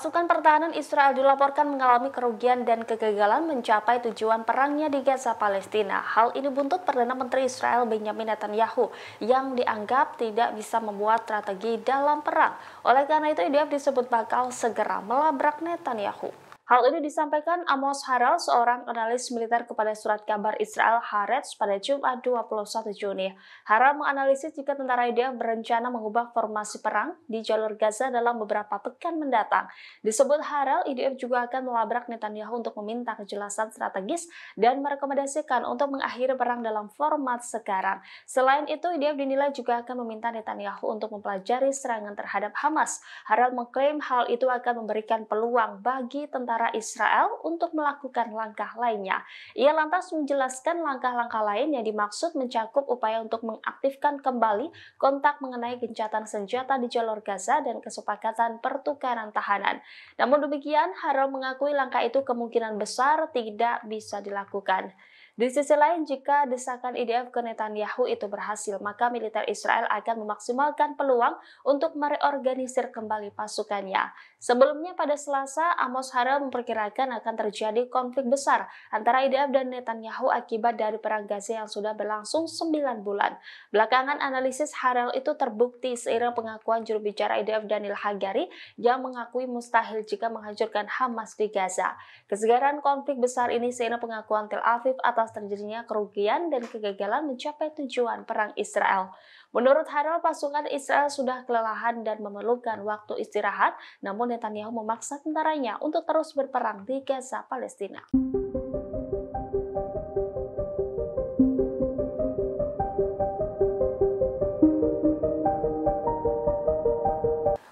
Pasukan pertahanan Israel dilaporkan mengalami kerugian dan kegagalan mencapai tujuan perangnya di Gaza, Palestina. Hal ini buntut Perdana Menteri Israel Benjamin Netanyahu yang dianggap tidak bisa membuat strategi dalam perang. Oleh karena itu, IDF disebut bakal segera melabrak Netanyahu. Hal ini disampaikan Amos Harel, seorang analis militer kepada surat kabar Israel Haaretz pada Jumat 21 Juni. Harel menganalisis jika tentara IDF berencana mengubah formasi perang di jalur Gaza dalam beberapa pekan mendatang. Disebut Harel, IDF juga akan melabrak Netanyahu untuk meminta kejelasan strategis dan merekomendasikan untuk mengakhiri perang dalam format sekarang. Selain itu, IDF dinilai juga akan meminta Netanyahu untuk mempelajari serangan terhadap Hamas. Harel mengklaim hal itu akan memberikan peluang bagi tentara Israel untuk melakukan langkah lainnya. Ia lantas menjelaskan langkah-langkah lain yang dimaksud mencakup upaya untuk mengaktifkan kembali kontak mengenai gencatan senjata di jalur Gaza dan kesepakatan pertukaran tahanan. Namun demikian, Harel mengakui langkah itu kemungkinan besar tidak bisa dilakukan. Di sisi lain, jika desakan IDF ke Netanyahu itu berhasil, maka militer Israel akan memaksimalkan peluang untuk mereorganisir kembali pasukannya. Sebelumnya pada Selasa, Amos Harel memperkirakan akan terjadi konflik besar antara IDF dan Netanyahu akibat dari perang Gaza yang sudah berlangsung 9 bulan. Belakangan analisis Harel itu terbukti seiring pengakuan juru bicara IDF Daniel Hagari yang mengakui mustahil jika menghancurkan Hamas di Gaza. Kesegaran konflik besar ini seiring pengakuan Tel Aviv atas terjadinya kerugian dan kegagalan mencapai tujuan perang Israel. Menurut Harel, pasukan Israel sudah kelelahan dan memerlukan waktu istirahat, namun Netanyahu memaksa tentaranya untuk terus berperang di Gaza, Palestina.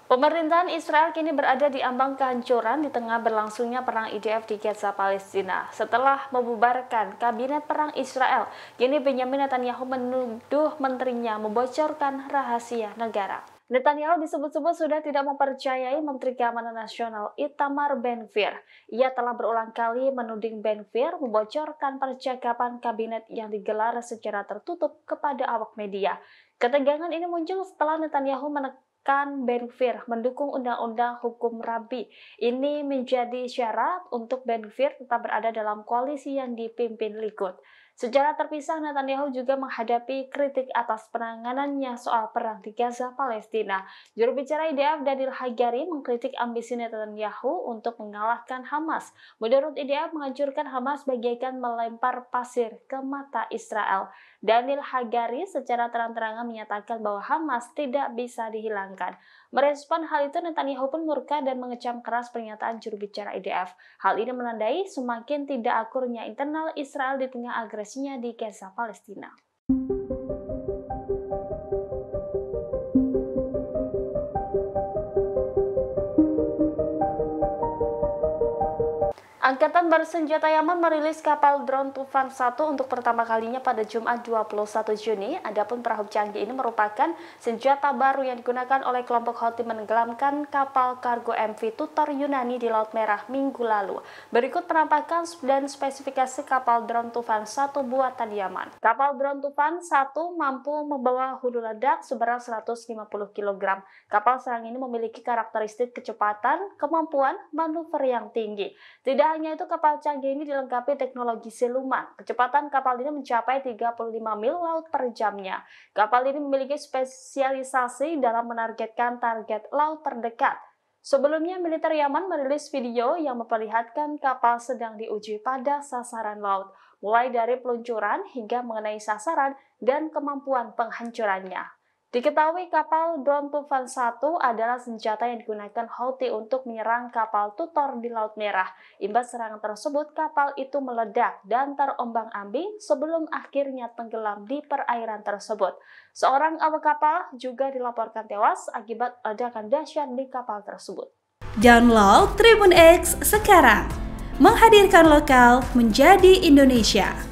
Pemerintahan Israel kini berada di ambang kehancuran di tengah berlangsungnya perang IDF di Gaza, Palestina. Setelah membubarkan kabinet perang Israel, kini Benjamin Netanyahu menuduh menterinya membocorkan rahasia negara. Netanyahu disebut-sebut sudah tidak mempercayai Menteri Keamanan Nasional Itamar Ben-Gvir. Ia telah berulang kali menuding Ben-Gvir membocorkan percakapan kabinet yang digelar secara tertutup kepada awak media. Ketegangan ini muncul setelah Netanyahu menekan Ben-Gvir mendukung undang-undang hukum Rabi. Ini menjadi syarat untuk Ben-Gvir tetap berada dalam koalisi yang dipimpin Likud. Secara terpisah, Netanyahu juga menghadapi kritik atas penanganannya soal perang di Gaza, Palestina. Juru bicara IDF Daniel Hagari mengkritik ambisi Netanyahu untuk mengalahkan Hamas. Menurut IDF, menghancurkan Hamas bagaikan melempar pasir ke mata Israel. Daniel Hagari secara terang-terangan menyatakan bahwa Hamas tidak bisa dihilangkan. Merespon hal itu, Netanyahu pun murka dan mengecam keras pernyataan juru bicara IDF. Hal ini menandai semakin tidak akurnya internal Israel di tengah agresinya di Gaza, Palestina. Angkatan Bersenjata Yaman merilis kapal drone Tufan 1 untuk pertama kalinya pada Jumat 21 Juni. Adapun perahu canggih ini merupakan senjata baru yang digunakan oleh kelompok Houthi menenggelamkan kapal kargo MV Tutor Yunani di Laut Merah minggu lalu. Berikut penampakan dan spesifikasi kapal drone Tufan 1 buatan Yaman. Kapal drone Tufan 1 mampu membawa hulu ledak seberat 150 kg. Kapal serang ini memiliki karakteristik kecepatan, kemampuan manuver yang tinggi. Tidak hanya itu, kapal canggih ini dilengkapi teknologi siluman. Kecepatan kapal ini mencapai 35 mil laut per jamnya. Kapal ini memiliki spesialisasi dalam menargetkan target laut terdekat. Sebelumnya, militer Yaman merilis video yang memperlihatkan kapal sedang diuji pada sasaran laut, mulai dari peluncuran hingga mengenai sasaran dan kemampuan penghancurannya. Diketahui kapal drone Tufan 1 adalah senjata yang digunakan Houthi untuk menyerang kapal Tutor di Laut Merah. Imbas serangan tersebut, kapal itu meledak dan terombang-ambing sebelum akhirnya tenggelam di perairan tersebut. Seorang awak kapal juga dilaporkan tewas akibat ledakan dahsyat di kapal tersebut. Download Tribun X sekarang, menghadirkan lokal menjadi Indonesia.